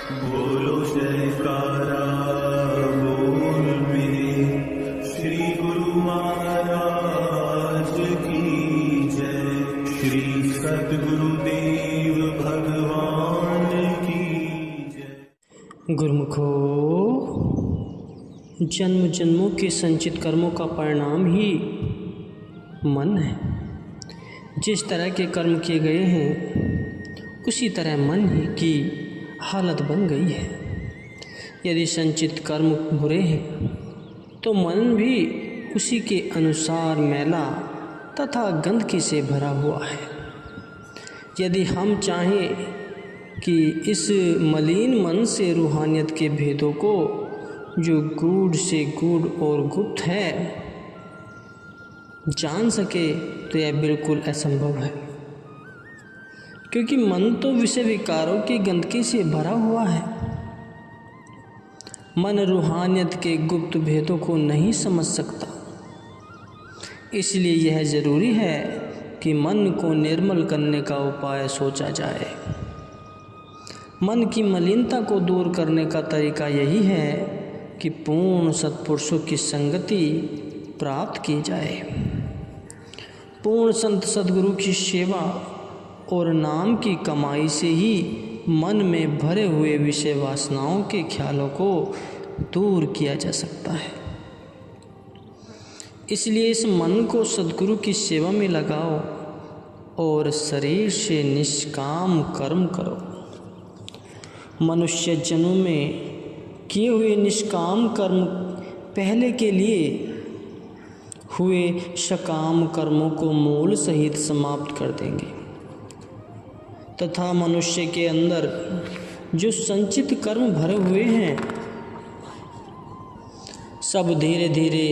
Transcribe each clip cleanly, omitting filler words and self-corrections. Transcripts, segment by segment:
बोलो जयकारा बोल मेरे श्री गुरु महाराज की जय। श्री सद्गुरुदेव भगवान की जय। गुरुमुखो, जन्म जन्मों के संचित कर्मों का परिणाम ही मन है। जिस तरह के कर्म किए गए हैं उसी तरह मन ही की हालत बन गई है। यदि संचित कर्म बुरे हैं तो मन भी उसी के अनुसार मैला तथा गंदगी से भरा हुआ है। यदि हम चाहें कि इस मलिन मन से रूहानियत के भेदों को, जो गूढ़ से गूढ़ और गुप्त है, जान सके तो यह बिल्कुल असंभव है, क्योंकि मन तो विषय विकारों की गंदगी से भरा हुआ है। मन रूहानियत के गुप्त भेदों को नहीं समझ सकता। इसलिए यह ज़रूरी है कि मन को निर्मल करने का उपाय सोचा जाए। मन की मलिनता को दूर करने का तरीका यही है कि पूर्ण सत्पुरुषों की संगति प्राप्त की जाए। पूर्ण संत सद्गुरु की सेवा और नाम की कमाई से ही मन में भरे हुए विषय वासनाओं के ख्यालों को दूर किया जा सकता है। इसलिए इस मन को सद्गुरु की सेवा में लगाओ और शरीर से निष्काम कर्म करो। मनुष्य जन्म में किए हुए निष्काम कर्म पहले के लिए हुए सकाम कर्मों को मूल सहित समाप्त कर देंगे तथा मनुष्य के अंदर जो संचित कर्म भरे हुए हैं सब धीरे धीरे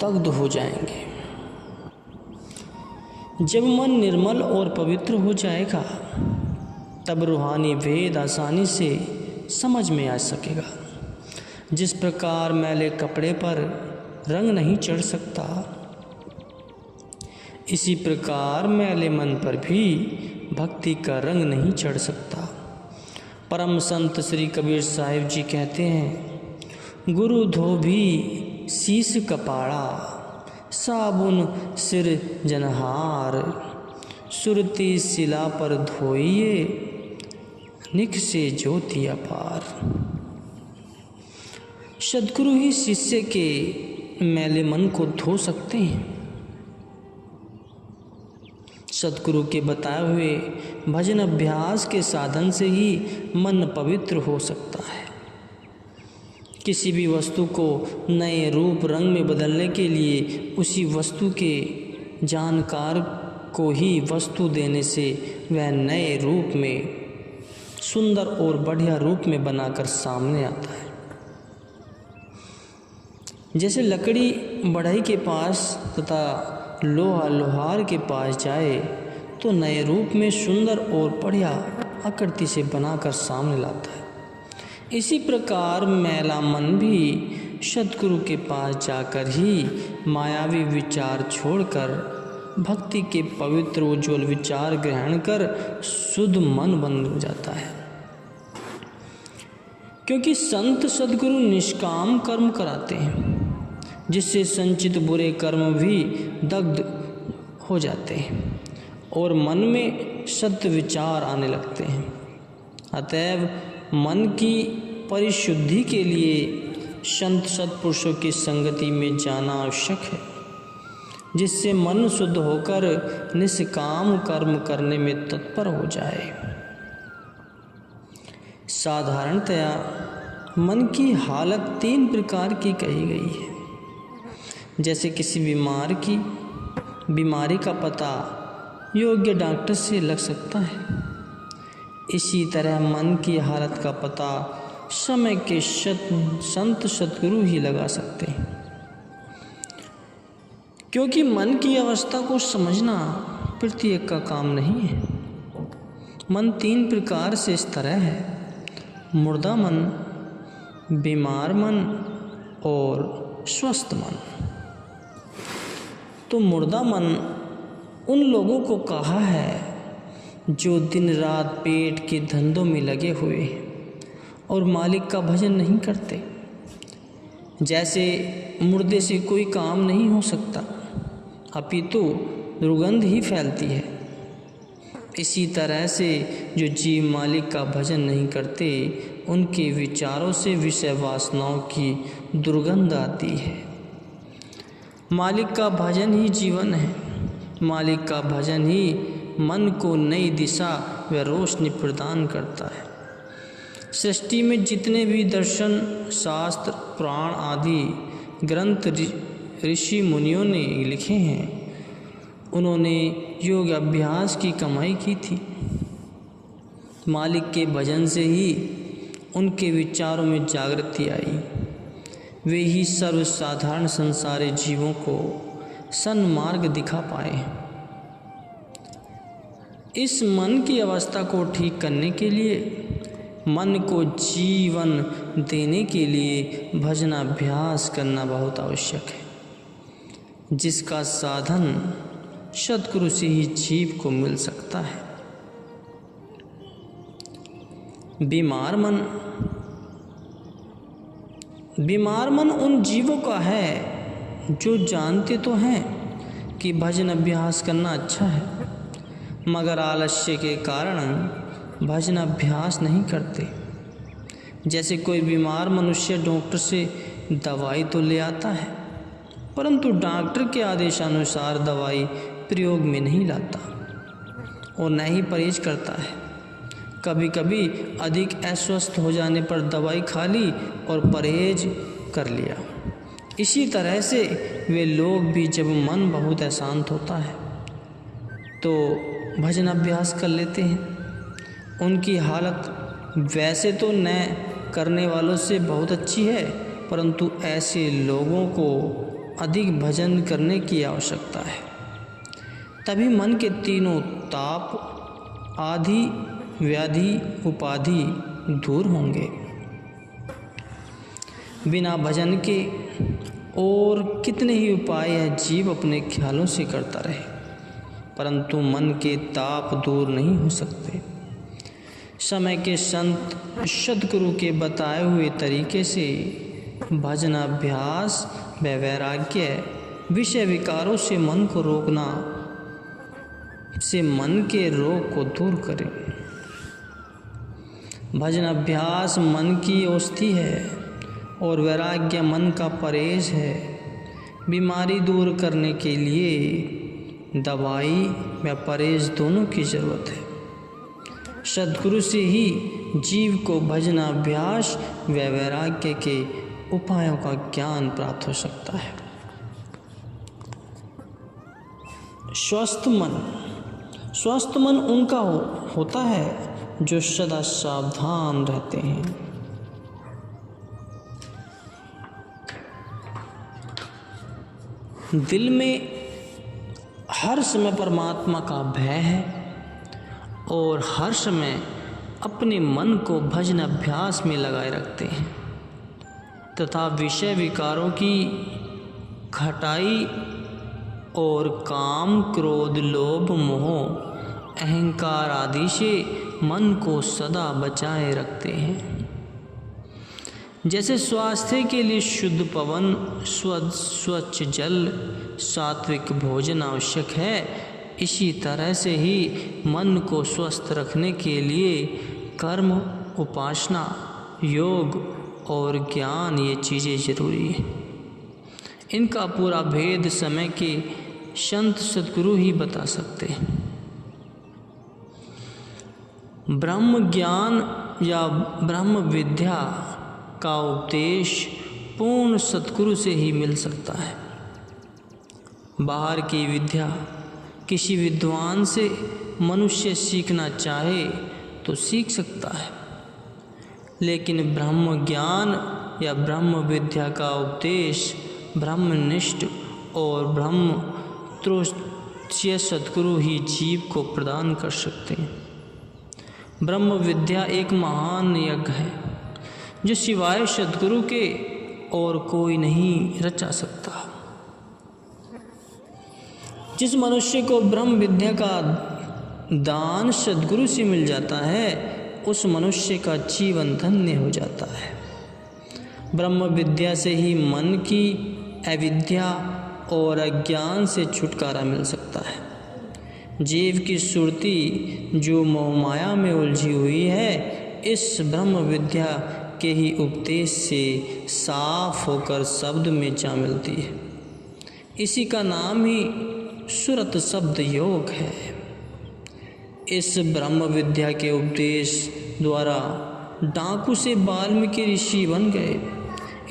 दग्ध हो जाएंगे। जब मन निर्मल और पवित्र हो जाएगा तब रूहानी भेद आसानी से समझ में आ सकेगा। जिस प्रकार मैले कपड़े पर रंग नहीं चढ़ सकता, इसी प्रकार मैले मन पर भी भक्ति का रंग नहीं चढ़ सकता। परम संत श्री कबीर साहिब जी कहते हैं, गुरु धोबी शीस कपाड़ा, साबुन सिर जनहार, सुरती शिला पर धोइए, निख से ज्योति अपार। सद्गुरु ही शिष्य के मैले मन को धो सकते हैं। सद्गुरु के बताए हुए भजन अभ्यास के साधन से ही मन पवित्र हो सकता है। किसी भी वस्तु को नए रूप रंग में बदलने के लिए उसी वस्तु के जानकार को ही वस्तु देने से वह नए रूप में सुंदर और बढ़िया रूप में बनाकर सामने आता है। जैसे लकड़ी बढ़ई के पास तथा लोहा लोहार के पास जाए तो नए रूप में सुंदर और बढ़िया आकृति से बनाकर सामने लाता है, इसी प्रकार मैला मन भी सद्गुरु के पास जाकर ही मायावी विचार छोड़कर भक्ति के पवित्र उज्ज्वल विचार ग्रहण कर शुद्ध मन बन जाता है। क्योंकि संत सद्गुरु निष्काम कर्म कराते हैं, जिससे संचित बुरे कर्म भी दग्ध हो जाते हैं और मन में सत्य विचार आने लगते हैं। अतएव मन की परिशुद्धि के लिए संत सत्पुरुषों की संगति में जाना आवश्यक है, जिससे मन शुद्ध होकर निष्काम कर्म करने में तत्पर हो जाए। साधारणतया मन की हालत 3 प्रकार की कही गई है। जैसे किसी बीमारी का पता योग्य डॉक्टर से लग सकता है, इसी तरह मन की हालत का पता समय के संत सद्गुरु ही लगा सकते हैं। क्योंकि मन की अवस्था को समझना प्रत्येक का काम नहीं है। मन 3 प्रकार से इस तरह है: मुर्दा मन, बीमार मन और स्वस्थ मन। तो मुर्दा मन उन लोगों को कहा है जो दिन रात पेट के धंधों में लगे हुए और मालिक का भजन नहीं करते। जैसे मुर्दे से कोई काम नहीं हो सकता, अपितु दुर्गंध ही फैलती है, इसी तरह से जो जीव मालिक का भजन नहीं करते, उनके विचारों से विषय वासनाओं की दुर्गंध आती है। मालिक का भजन ही जीवन है। मालिक का भजन ही मन को नई दिशा व रोशनी प्रदान करता है। सृष्टि में जितने भी दर्शन, शास्त्र, पुराण आदि ग्रंथ ऋषि मुनियों ने लिखे हैं, उन्होंने योग अभ्यास की कमाई की थी। मालिक के भजन से ही उनके विचारों में जागृति आई। वे ही सर्वसाधारण संसारी जीवों को सन्मार्ग दिखा पाए। इस मन की अवस्था को ठीक करने के लिए, मन को जीवन देने के लिए भजनाभ्यास करना बहुत आवश्यक है, जिसका साधन सद्गुरु से ही जीव को मिल सकता है। बीमार मन उन जीवों का है जो जानते तो हैं कि भजन अभ्यास करना अच्छा है, मगर आलस्य के कारण भजन अभ्यास नहीं करते। जैसे कोई बीमार मनुष्य डॉक्टर से दवाई तो ले आता है, परंतु डॉक्टर के आदेशानुसार दवाई प्रयोग में नहीं लाता और न ही परहेज करता है। कभी कभी अधिक अस्वस्थ हो जाने पर दवाई खा ली और परहेज कर लिया। इसी तरह से वे लोग भी जब मन बहुत अशांत होता है तो भजन अभ्यास कर लेते हैं। उनकी हालत वैसे तो न करने वालों से बहुत अच्छी है, परंतु ऐसे लोगों को अधिक भजन करने की आवश्यकता है। तभी मन के तीनों ताप, आदि, व्याधि, उपाधि दूर होंगे। बिना भजन के और कितने ही उपाय है जीव अपने ख्यालों से करता रहे, परंतु मन के ताप दूर नहीं हो सकते। समय के संत सद्गुरु के बताए हुए तरीके से भजनाभ्यास व वैराग्य विषय विकारों से मन को रोकना से मन के रोग को दूर करें। भजन अभ्यास मन की औषधि है और वैराग्य मन का परहेज है। बीमारी दूर करने के लिए दवाई व परहेज दोनों की जरूरत है। सद्गुरु से ही जीव को भजनाभ्यास व वैराग्य के उपायों का ज्ञान प्राप्त हो सकता है। स्वस्थ मन उनका होता है जो सदा सावधान रहते हैं। दिल में हर समय परमात्मा का भय है और हर समय अपने मन को भजन अभ्यास में लगाए रखते हैं तथा विषय विकारों की घटाई और काम, क्रोध, लोभ, मोह, अहंकार आदि से मन को सदा बचाए रखते हैं। जैसे स्वास्थ्य के लिए शुद्ध पवन, स्वच्छ जल, सात्विक भोजन आवश्यक है, इसी तरह से ही मन को स्वस्थ रखने के लिए कर्म, उपासना, योग और ज्ञान ये चीज़ें जरूरी हैं। इनका पूरा भेद समय के संत सद्गुरु ही बता सकते हैं। ब्रह्म ज्ञान या ब्रह्म विद्या का उपदेश पूर्ण सद्गुरु से ही मिल सकता है। बाहर की विद्या किसी विद्वान से मनुष्य सीखना चाहे तो सीख सकता है, लेकिन ब्रह्म ज्ञान या ब्रह्म विद्या का उपदेश ब्रह्मनिष्ठ और ब्रह्म तुष्य सद्गुरु ही जीव को प्रदान कर सकते हैं। ब्रह्म विद्या एक महान यज्ञ है जो सिवाय सद्गुरु के और कोई नहीं रचा सकता। जिस मनुष्य को ब्रह्म विद्या का दान सद्गुरु से मिल जाता है, उस मनुष्य का जीवन धन्य हो जाता है। ब्रह्म विद्या से ही मन की अविद्या और अज्ञान से छुटकारा मिल सकता है। जीव की सुरती जो मोहमाया में उलझी हुई है, इस ब्रह्म विद्या के ही उपदेश से साफ होकर शब्द में जा मिलती है। इसी का नाम ही सुरत शब्द योग है। इस ब्रह्म विद्या के उपदेश द्वारा डाकू से वाल्मीकि ऋषि बन गए।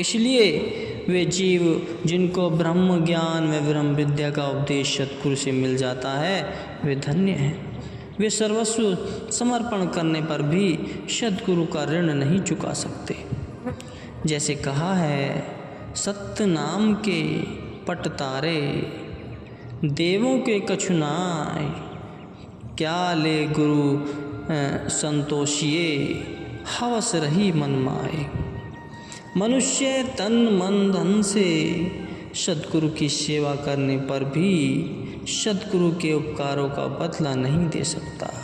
इसलिए वे जीव जिनको ब्रह्म ज्ञान में ब्रह्म विद्या का उपदेश सद्गुरु से मिल जाता है, वे धन्य हैं। वे सर्वस्व समर्पण करने पर भी सद्गुरु का ऋण नहीं चुका सकते। जैसे कहा है, सत्य नाम के पट तारे, देवों के कछु नाय, क्या ले गुरु संतोषिए, हवस रही मन माए। मनुष्य तन मन धन से सद्गुरु की सेवा करने पर भी सद्गुरु के उपकारों का बदला नहीं दे सकता।